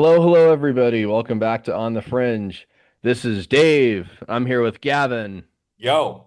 Hello, everybody. Welcome back to On the Fringe. This is Dave. I'm here with Gavin. Yo,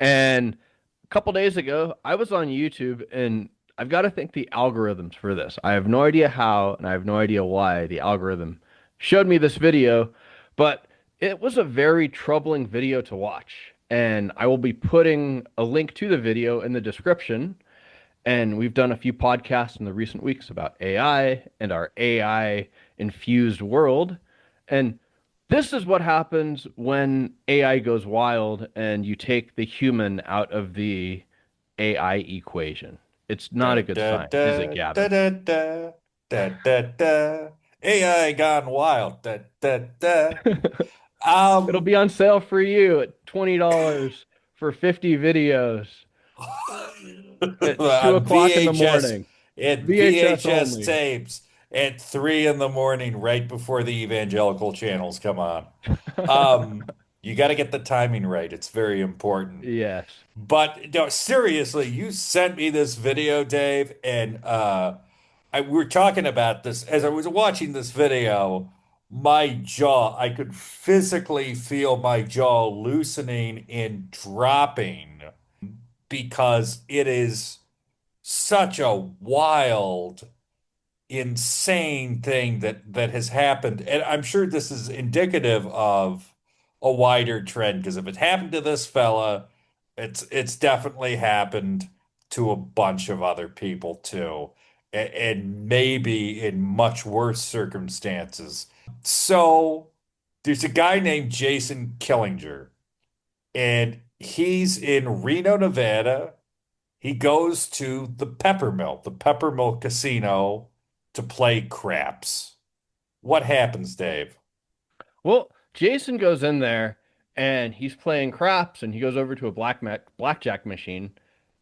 And a couple days ago, I was on YouTube, and I've got to thank the algorithms for this. I have no idea how, and I have no idea why the algorithm showed me this video, but it was a very troubling video to watch. And I will be putting a link to the video in the description. And we've done a few podcasts in the recent weeks about AI and our AI infused world. And this is what happens when AI goes wild and you take the human out of the AI equation. It's not da a good da sign, is it, da da Gavin? da da da da da. AI gone wild. Da da da. It'll Um, be on sale for you at $20 for 50 videos at 2 on o'clock in the VHS morning. and VHS VHS only. tapes at 3 in the morning, right before the evangelical channels come on. Um, you got to get the timing right. It's very important. Yes. But no, seriously, you sent me this video, Dave, and we were talking about this as I was watching this video. My jaw, I could physically feel my jaw loosening and dropping because it is such a wild, insane thing that has happened. And I'm sure this is indicative of a wider trend because if it happened to this fella, it's definitely happened to a bunch of other people too. And maybe in much worse circumstances. So there's a guy named Jason Killinger, and he's in Reno, Nevada. He goes to the Peppermill Casino to play craps. What happens, Dave? Well, Jason goes in there and he's playing craps and he goes over to a blackjack machine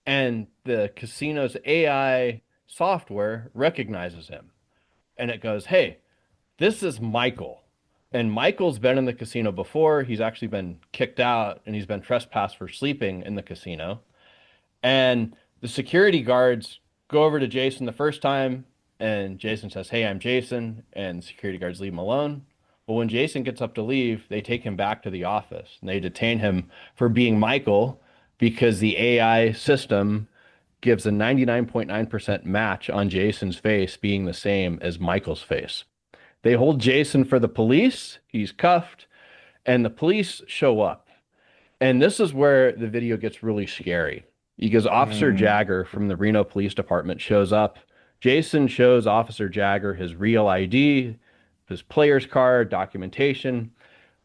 and the casino's AI software recognizes him and it goes, "Hey, this is Michael." And Michael's been in the casino before. He's actually been kicked out and he's been trespassed for sleeping in the casino. And the security guards go over to Jason the first time, and Jason says, "Hey, I'm Jason." And security guards leave him alone. But when Jason gets up to leave, they take him back to the office and they detain him for being Michael because the AI system gives a 99.9% match on Jason's face being the same as Michael's face. They hold Jason for the police. He's cuffed, and the police show up. And this is where the video gets really scary because Officer Hmm. Jagger from the Reno Police Department shows up. Jason shows Officer Jagger his real ID, his player's card, documentation,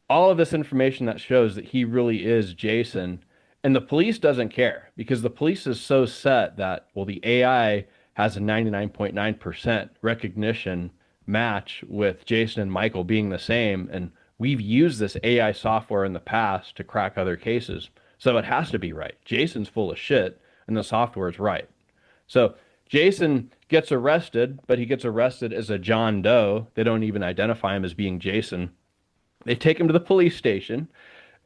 all of this information that shows that he really is Jason. And the police doesn't care because the police is so set that, well, the AI has a 99.9% recognition match with Jason and Michael being the same. And we've used this AI software in the past to crack other cases. So it has to be right. Jason's full of shit and the software is right. So Jason gets arrested, but he gets arrested as a John Doe. They don't even identify him as being Jason. They take him to the police station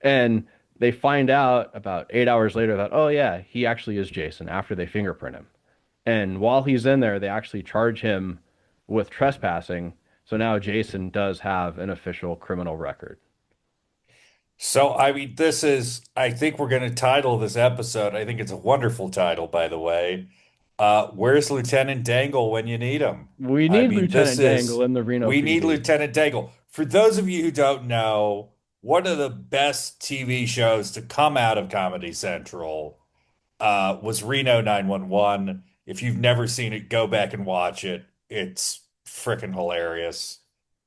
and they find out about 8 hours later that, oh, yeah, he actually is Jason after they fingerprint him. And while he's in there, they actually charge him with trespassing. So now Jason does have an official criminal record. So, I mean, I think we're going to title this episode. I think it's a wonderful title, by the way. Where's Lieutenant Dangle when you need him? We I need mean, Lieutenant Dangle in the Reno we need PD. Lieutenant Dangle. For those of you who don't know, one of the best TV shows to come out of Comedy Central was Reno 911. If you've never seen it, go back and watch it. It's freaking hilarious.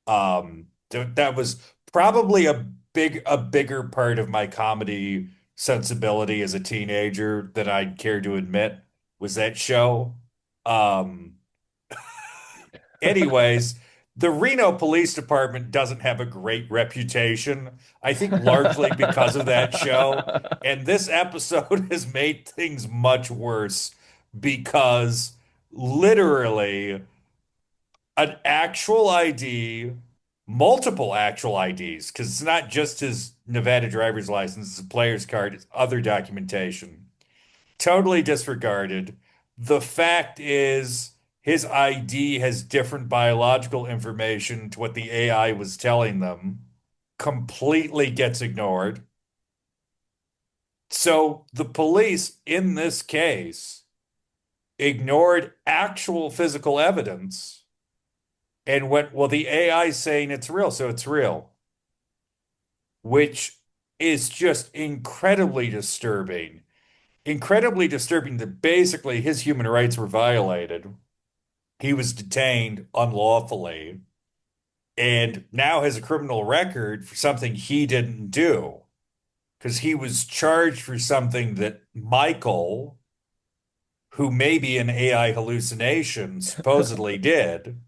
That was probably a bigger part of my comedy sensibility as a teenager than I'd care to admit was that show. Um, anyways, the Reno Police Department doesn't have a great reputation. I think largely because of that show. And this episode has made things much worse because literally an actual ID, multiple actual IDs, because it's not just his Nevada driver's license, it's a player's card, it's other documentation, totally disregarded. The fact is, his ID has different biological information to what the AI was telling them, completely gets ignored. So the police in this case ignored actual physical evidence and went, well, the AI is saying it's real, so it's real, which is just incredibly disturbing. Incredibly disturbing that basically his human rights were violated. He was detained unlawfully and now has a criminal record for something he didn't do because he was charged for something that Michael, who may be an AI hallucination, supposedly did.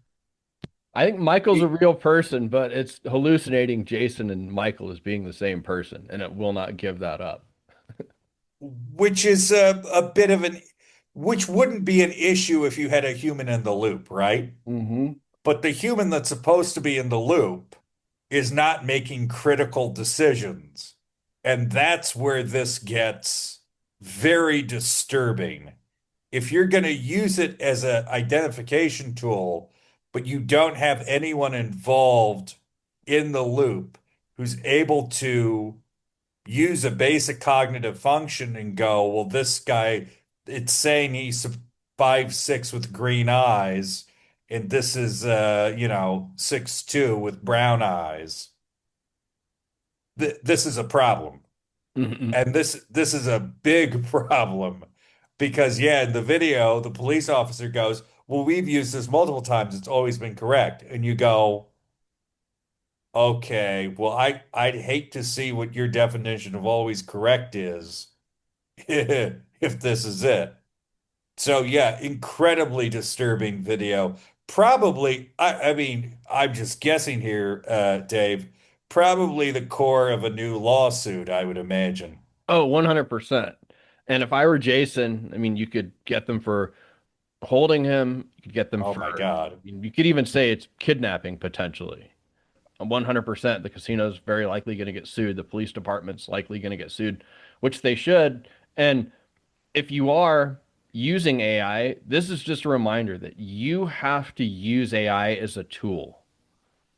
I think Michael's a real person, but it's hallucinating Jason and Michael as being the same person, and it will not give that up. Which is a bit of an, which wouldn't be an issue if you had a human in the loop, right? Hmm. But the human that's supposed to be in the loop is not making critical decisions. And that's where this gets very disturbing. If you're going to use it as an identification tool, but you don't have anyone involved in the loop who's able to use a basic cognitive function and go, well, this guy, it's saying he's 5'6" with green eyes, and this is 6'2" with brown eyes. This is a problem. Hmm. And this is a big problem because yeah, in the video, the police officer goes, well, we've used this multiple times. It's always been correct. And you go, okay, well, I'd hate to see what your definition of always correct is if this is it. So yeah, incredibly disturbing video. Probably, I mean, I'm just guessing here, Dave, probably the core of a new lawsuit, I would imagine. Oh, 100%. And if I were Jason, I mean, you could get them for holding him. You could get them Oh for, my God. you could even say it's kidnapping potentially. 100%. The casino's very likely going to get sued. The police department's likely going to get sued, which they should. And if you are using AI, this is just a reminder that you have to use AI as a tool.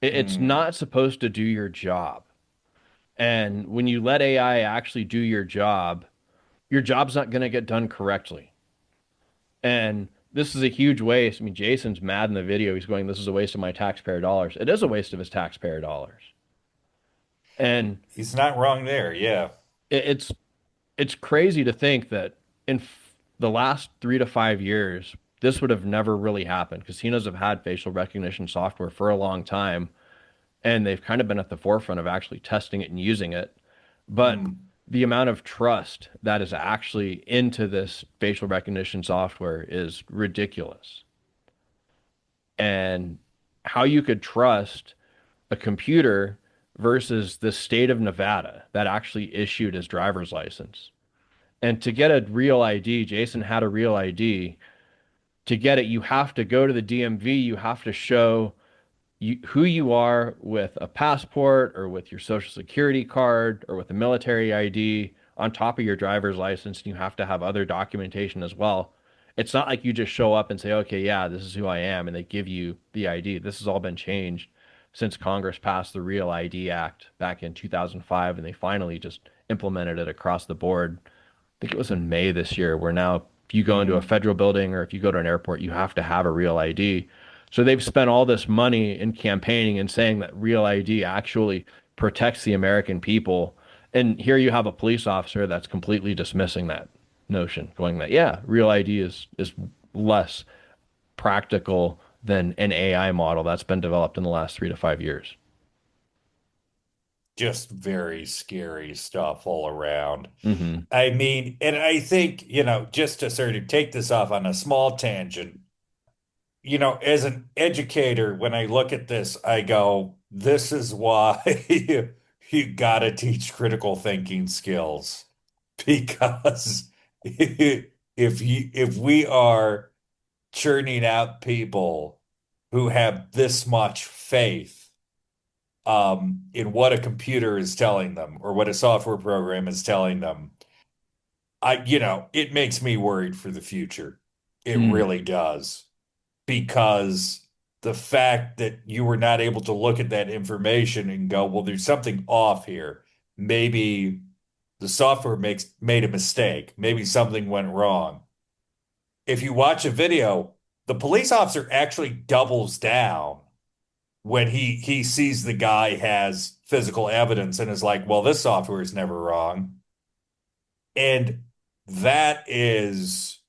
It's Hmm. not supposed to do your job. And when you let AI actually do your job's not going to get done correctly. And this is a huge waste. I mean, Jason's mad in the video. He's going, "This is a waste of my taxpayer dollars." It is a waste of his taxpayer dollars. And He's not wrong there. Yeah. it's crazy to think that in the last 3 to 5 years, this would have never really happened. Casinos have had facial recognition software for a long time, and they've kind of been at the forefront of actually testing it and using it. But Hmm. the amount of trust that is actually into this facial recognition software is ridiculous. And how you could trust a computer versus the state of Nevada that actually issued his driver's license. And to get a real ID, Jason had a real ID. To get it, you have to go to the DMV. You have to show who you are with a passport or with your social security card or with a military ID on top of your driver's license. And you have to have other documentation as well. It's not like you just show up and say, okay, yeah, this is who I am, and they give you the ID. This has all been changed since Congress passed the Real ID Act back in 2005, and they finally just implemented it across the board. I think it was in May this year, where now if you go into a Hmm. federal building or if you go to an airport, you have to have a real ID. So they've spent all this money in campaigning and saying that real ID actually protects the American people. And here you have a police officer that's completely dismissing that notion, going that, yeah, real ID is less practical than an AI model that's been developed in the last 3 to 5 years. Just very scary stuff all around. Hmm. I mean, and I think, just to sort of take this off on a small tangent, as an educator, when I look at this, I go, this is why you gotta teach critical thinking skills. Because if we are churning out people who have this much faith in what a computer is telling them or what a software program is telling them, it makes me worried for the future. It Mm. really does. because the fact that you were not able to look at that information and go, well, there's something off here. Maybe the software made a mistake. Maybe something went wrong. If you watch a video, the police officer actually doubles down when he sees the guy has physical evidence and is like, well, this software is never wrong. And that is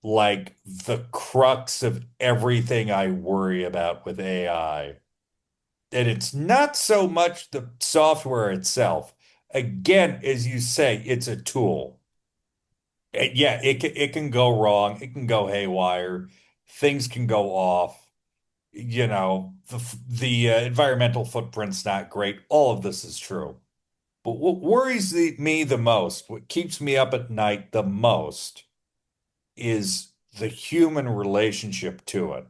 like the crux of everything I worry about with AI. And it's not so much the software itself. Again, as you say, it's a tool. And yeah, it can go wrong. It can go haywire. Things can go off. The environmental footprint's not great. All of this is true. But what worries me the most, what keeps me up at night the most, is the human relationship to it.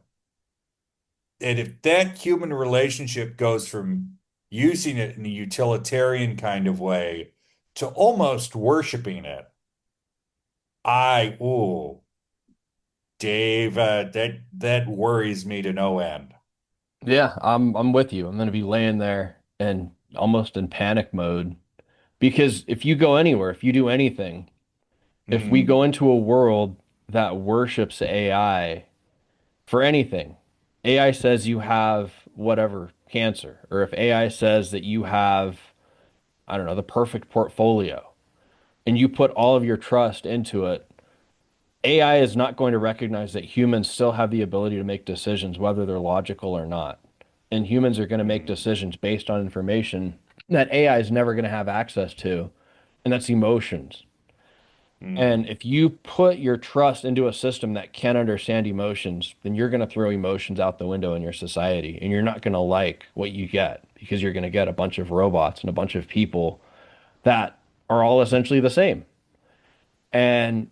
And if that human relationship goes from using it in a utilitarian kind of way to almost worshiping it, ooh, Dave, that worries me to no end. Yeah, I'm with you. I'm gonna be laying there and almost in panic mode because if you go anywhere, if you do anything, if we Hmm. go into a world that worships AI for anything, AI says you have whatever cancer, or if AI says that you have, I don't know, the perfect portfolio, and you put all of your trust into it, AI is not going to recognize that humans still have the ability to make decisions, whether they're logical or not. And humans are going to make Hmm. decisions based on information that AI is never going to have access to, and that's emotions. Hmm. And if you put your trust into a system that can understand emotions, then you're going to throw emotions out the window in your society, and you're not going to like what you get because you're going to get a bunch of robots and a bunch of people that are all essentially the same. And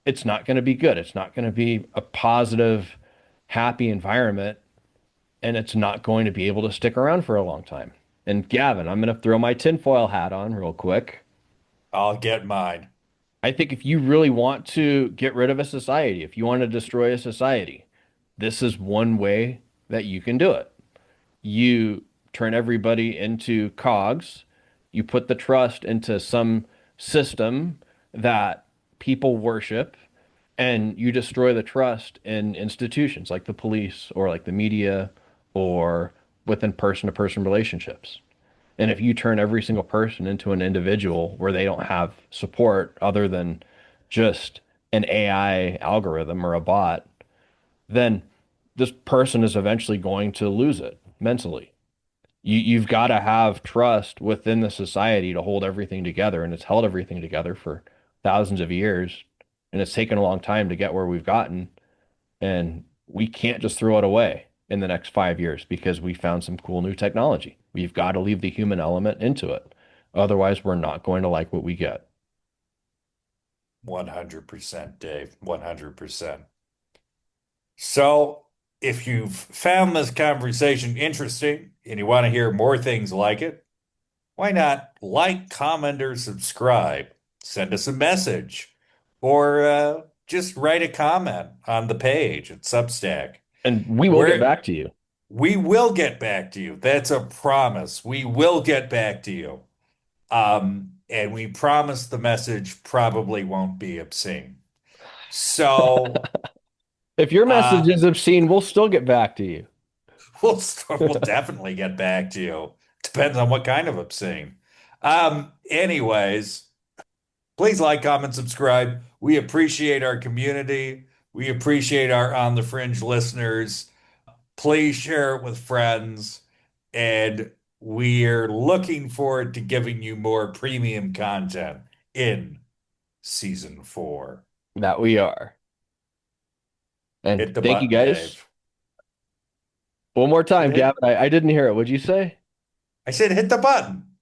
it's not going to be good. It's not going to be a positive, happy environment, and it's not going to be able to stick around for a long time. And Gavin, I'm going to throw my tinfoil hat on real quick. I'll get mine. I think if you really want to get rid of a society, if you want to destroy a society, this is one way that you can do it. You turn everybody into cogs, you put the trust into some system that people worship, and you destroy the trust in institutions like the police or like the media or within person to person relationships. And if you turn every single person into an individual where they don't have support other than just an AI algorithm or a bot, then this person is eventually going to lose it mentally. You've got to have trust within the society to hold everything together, and it's held everything together for thousands of years, and it's taken a long time to get where we've gotten, and we can't just throw it away in the next 5 years because we found some cool new technology. We've got to leave the human element into it. Otherwise, we're not going to like what we get. 100%, Dave. 100%. So, if you've found this conversation interesting and you want to hear more things like it, why not like, comment, or subscribe? Send us a message or just write a comment on the page at Substack. And we will get Where back to you. we will get back to you. That's a promise. We will get back to you. And we promise the message probably won't be obscene. So, If your message uh, is obscene, we'll still get back to you. we'll definitely get back to you. Depends on what kind of obscene. Anyways, please like, comment, subscribe. We appreciate our community. We appreciate our On the Fringe listeners. Please share it with friends. And we're looking forward to giving you more premium content in season 4. That we are. And Hit the thank you button, guys. Dave. One more time, Hit, Gavin. I didn't hear it. What'd you say? I said hit the button.